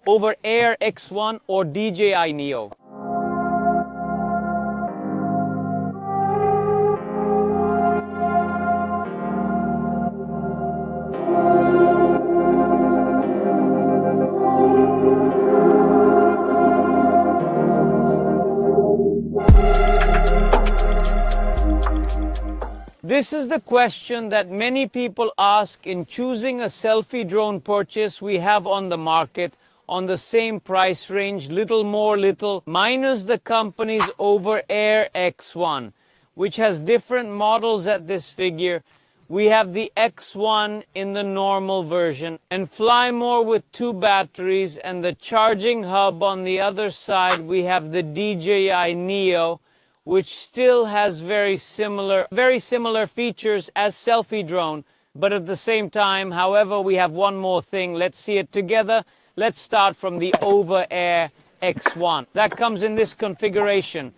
HoverAir X1 or DJI NEO. This is the question that many people ask in choosing a selfie drone purchase we have on the market on the same price range, little more, little minus the company's HoverAir X1, which has different models at this figure. We have the X1 in the normal version and Fly More with 2 batteries, and the charging hub on the other side we have the DJI NEO, which still has very similar features as selfie drone, but at the same time, however, we have one more thing. Let's see it together. Let's start from the HoverAir X1. That comes in this configuration.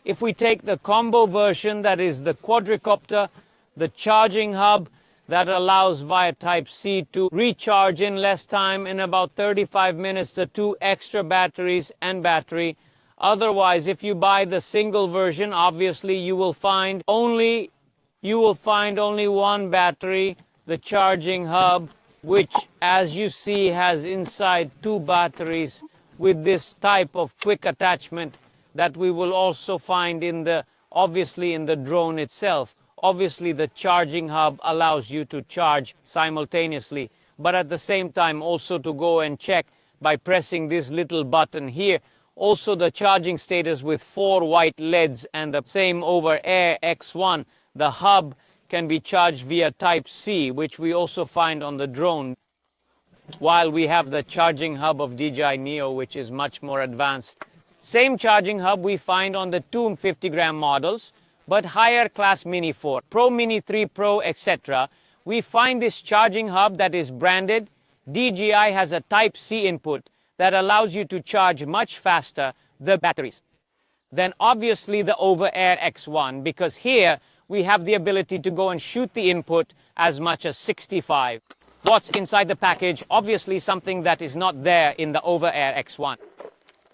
If we take the combo version, that is the quadricopter, the charging hub that allows via Type-C to recharge in less time, in about 35 minutes, the 2 extra batteries and battery. Otherwise, if you buy the single version, obviously you will find only one battery, the charging hub, which, as you see, has inside 2 batteries with this type of quick attachment that we will also find obviously in the drone itself. Obviously, the charging hub allows you to charge simultaneously, but at the same time also to go and check by pressing this little button here. Also the charging status with 4 white LEDs, and the same HoverAir X1, the hub can be charged via Type-C, which we also find on the drone, while we have the charging hub of DJI NEO, which is much more advanced. Same charging hub we find on the 250-gram models, but higher class Mini 4, Pro, Mini 3 Pro, etc. We find this charging hub that is branded. DJI has a Type-C input that allows you to charge much faster the batteries. Then obviously the HoverAir X1, because here we have the ability to go and shoot the input as much as 65. What's inside the package? Obviously something that is not there in the HoverAir X1.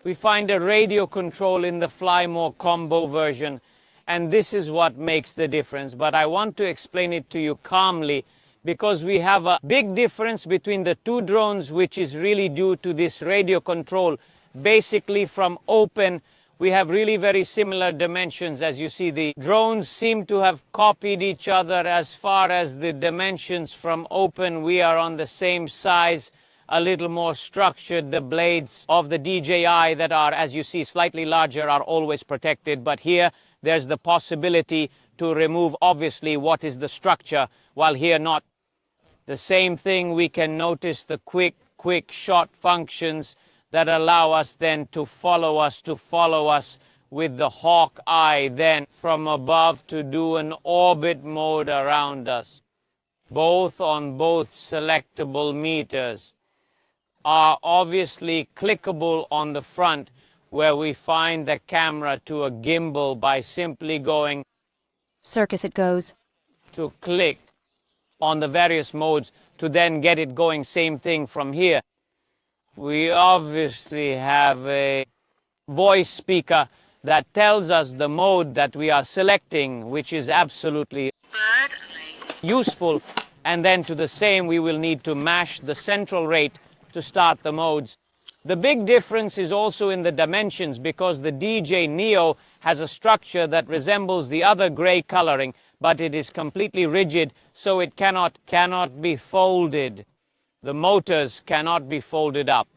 We find a radio control in the Fly More Combo version, and this is what makes the difference. But I want to explain it to you calmly, because we have a big difference between the 2 drones, which is really due to this radio control. Basically from open, we have really very similar dimensions. As you see, the drones seem to have copied each other as far as the dimensions. From open, we are on the same size, a little more structured. The blades of the DJI that are, as you see, slightly larger are always protected, but here there's the possibility to remove obviously what is the structure, while here not. The same thing, we can notice the quick shot functions that allow us then to follow us with the hawk eye, then from above to do an orbit mode around us. Both on both selectable meters are obviously clickable on the front, where we find the camera to a gimbal by simply going circus it goes to click on the various modes to then get it going. Same thing from here. We obviously have a voice speaker that tells us the mode that we are selecting, which is absolutely useful. And then to the same, we will need to mash the central rate to start the modes. The big difference is also in the dimensions, because the DJI NEO has a structure that resembles the other gray coloring, but it is completely rigid, so it cannot be folded. The motors cannot be folded up.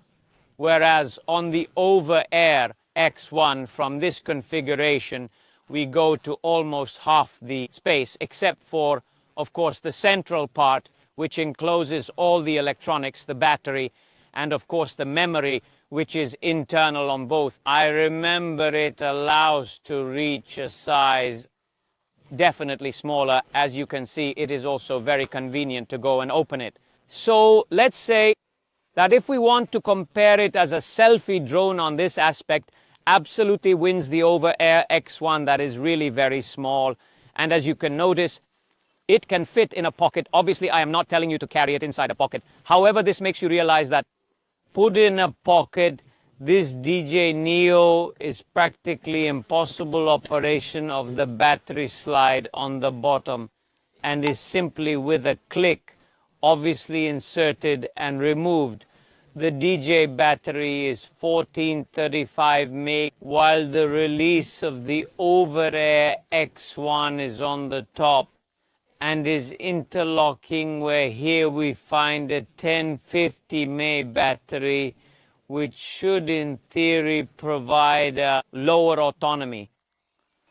Whereas on the HoverAir X1, from this configuration, we go to almost half the space, except for, of course, the central part, which encloses all the electronics, the battery, and of course the memory, which is internal on both. I remember it allows to reach a size definitely smaller. As you can see, it is also very convenient to go and open it. So let's say that if we want to compare it as a selfie drone on this aspect, absolutely wins the HoverAir X1, that is really very small. And as you can notice, it can fit in a pocket. Obviously, I am not telling you to carry it inside a pocket. However, this makes you realize that put in a pocket. This DJI NEO is practically impossible operation of the battery slide on the bottom, and is simply with a click obviously inserted and removed. The DJI battery is 1435 mAh, while the release of the HoverAir X1 is on the top and is interlocking, where here we find a 1050 mAh battery, which should in theory provide a lower autonomy.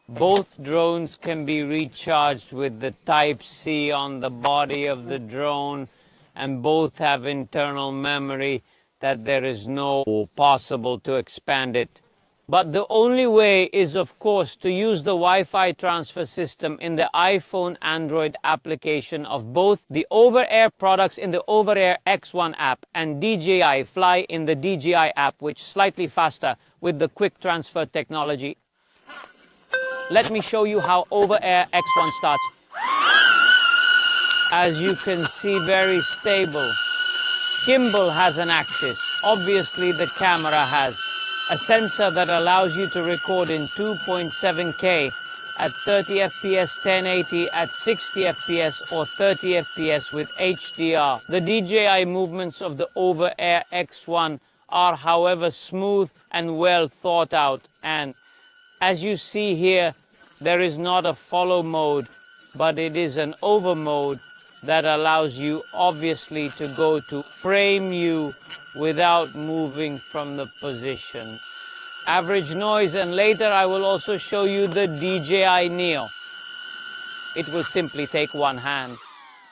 Both drones can be recharged with the Type-C on the body of the drone, and both have internal memory that there is no possible to expand it. But the only way is, of course, to use the Wi-Fi transfer system in the iPhone Android application of both the HoverAir products in the HoverAir X1 app and DJI Fly in the DJI app, which is slightly faster with the quick transfer technology. Let me show you how HoverAir X1 starts. As you can see, very stable. Gimbal has an axis. Obviously, the camera has a sensor that allows you to record in 2.7K at 30 FPS, 1080 at 60 FPS or 30 FPS with HDR. The DJI movements of the HoverAir X1 are, however, smooth and well thought out, and as you see here, there is not a follow mode, but it is an over mode that allows you obviously to go to frame view without moving from the position. Average noise, and later I will also show you the DJI NEO. It will simply take one hand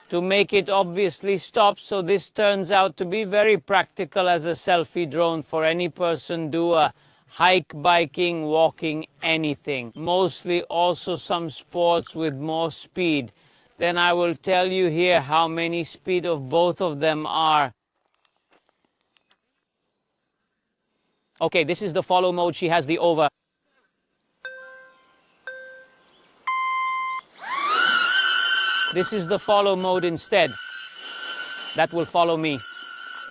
to make it obviously stop, so this turns out to be very practical as a selfie drone for any person do a hike, biking, walking, anything. Mostly also some sports with more speed. Then I will tell you here how many speed of both of them are. Okay, this is the follow mode. She has the over. This is the follow mode instead. That will follow me.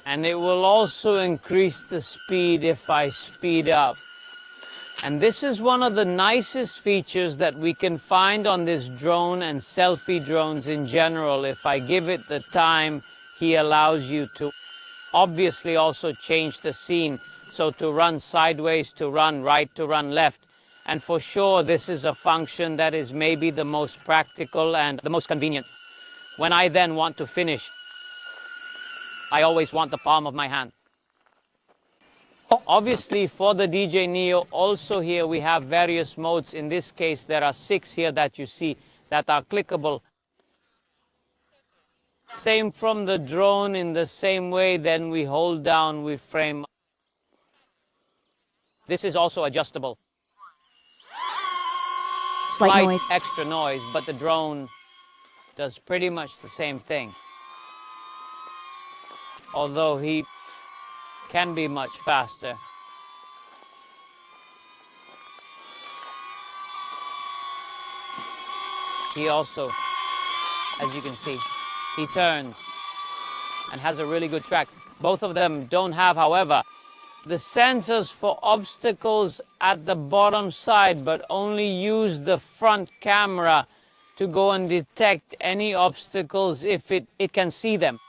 And it will also increase the speed if I speed up. And this is one of the nicest features that we can find on this drone and selfie drones in general. If I give it the time, he allows you to obviously also change the scene. So to run sideways, to run right, to run left. And for sure, this is a function that is maybe the most practical and the most convenient. When I then want to finish, I always want the palm of my hand. Obviously, for the DJI NEO, also here we have various modes. In this case, there are 6 here that you see that are clickable. Same from the drone, in the same way, then we hold down, we frame. This is also adjustable. Slight noise. Extra noise, but the drone does pretty much the same thing. Although he can be much faster. He also, as you can see, he turns and has a really good track. Both of them don't have, however, the sensors for obstacles at the bottom side, but only use the front camera to go and detect any obstacles if it can see them.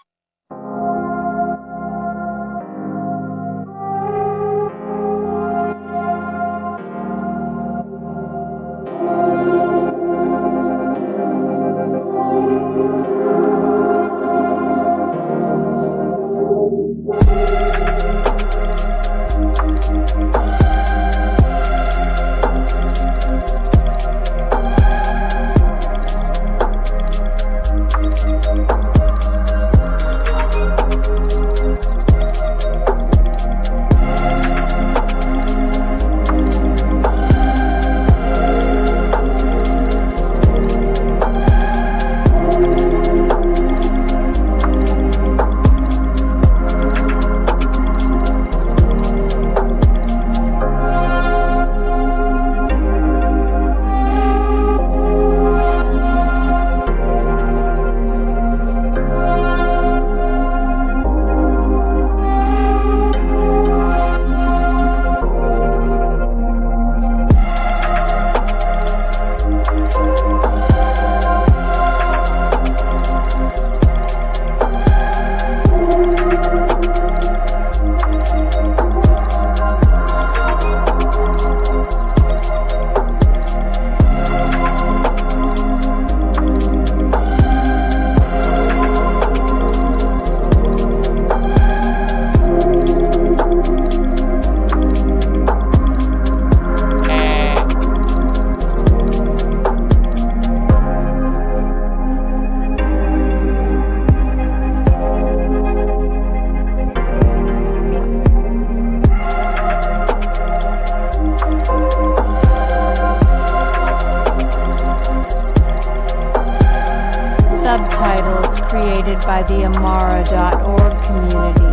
created by the Amara.org community.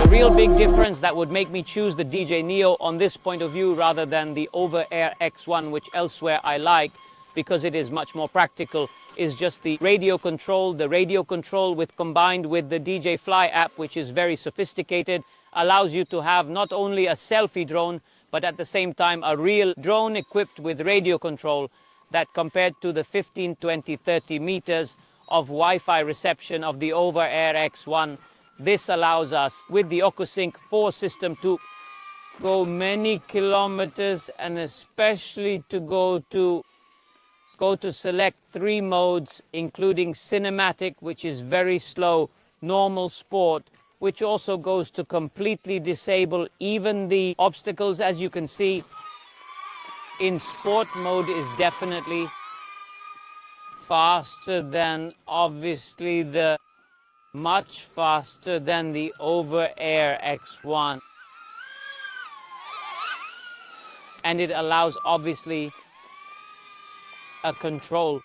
Real big difference that would make me choose the DJI NEO on this point of view rather than the HoverAir X1, which elsewhere I like because it is much more practical, is just the radio control. The radio control combined with the DJI Fly app, which is very sophisticated, allows you to have not only a selfie drone, but at the same time a real drone equipped with radio control that, compared to the 15, 20, 30 meters of Wi-Fi reception of the HoverAir X1, this allows us, with the OcuSync 4 system, to go many kilometers, and especially to go to select 3 modes, including cinematic, which is very slow, normal, sport, which also goes to completely disable even the obstacles. As you can see, in sport mode is definitely faster than, obviously, much faster than the HoverAir X1. And it allows, obviously, a control.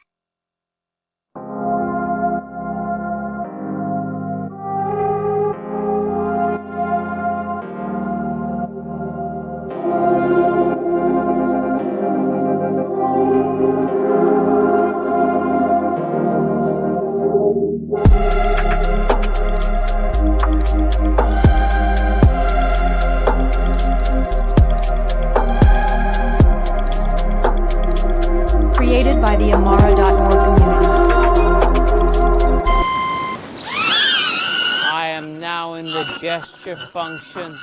Created by the Amara.org community. I am now in the gesture function.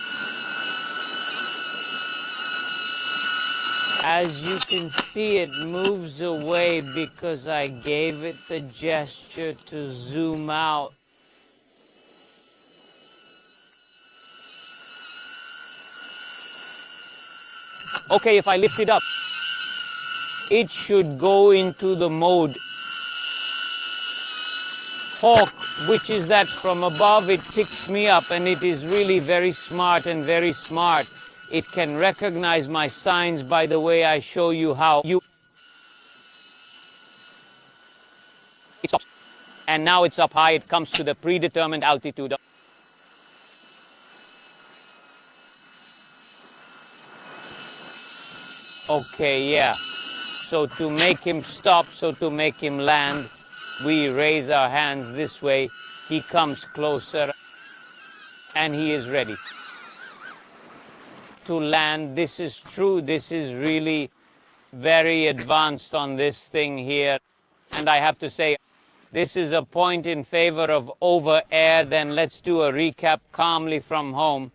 As you can see, it moves away because I gave it the gesture to zoom out. Okay, if I lift it up, it should go into the mode Hawk, which is that from above it picks me up, and it is really very smart and very smart. It can recognize my signs by the way I show you how it stops. And now it's up high, it comes to the predetermined altitude. Okay, yeah. So to make him stop, to make him land, we raise our hands this way. He comes closer and he is ready to land. This is true. This is really very advanced on this thing here. And I have to say, this is a point in favor of HoverAir. Then let's do a recap calmly from home.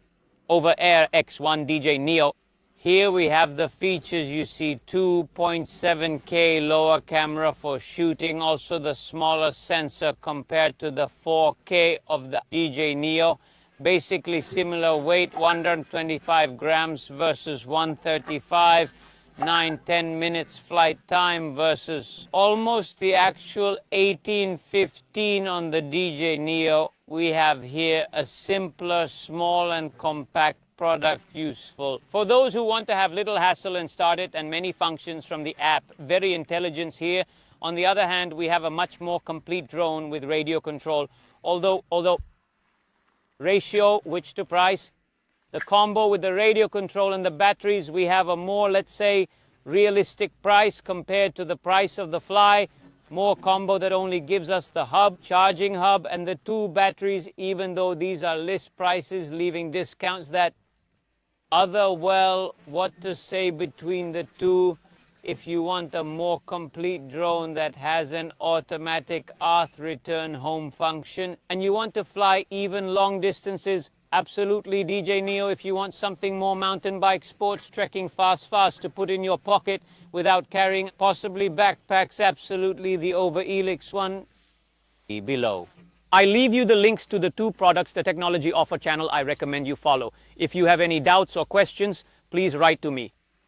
HoverAir X1 DJI NEO. Here we have the features. You see 2.7K lower camera for shooting, also the smaller sensor compared to the 4K of the DJI NEO. Basically similar weight, 125 grams versus 135, 9-10 minutes flight time versus almost the actual 18-15 on the DJI NEO. We have here a simpler, small and compact product, useful for those who want to have little hassle and start it, and many functions from the app. Very intelligence here. On the other hand, we have a much more complete drone with radio control. Although ratio, which to price, the combo with the radio control and the batteries, we have a more, let's say, realistic price compared to the price of the Fly. more combo that only gives us the hub, charging hub, and the 2 batteries, even though these are list prices, leaving discounts that well, what to say between the two? If you want a more complete drone that has an automatic earth return home function and you want to fly even long distances, absolutely DJI NEO. If you want something more mountain bike sports, trekking fast to put in your pocket without carrying possibly backpacks, absolutely the HoverAir X1 below. I leave you the links to the 2 products, the Technology Offer channel I recommend you follow. If you have any doubts or questions, please write to me.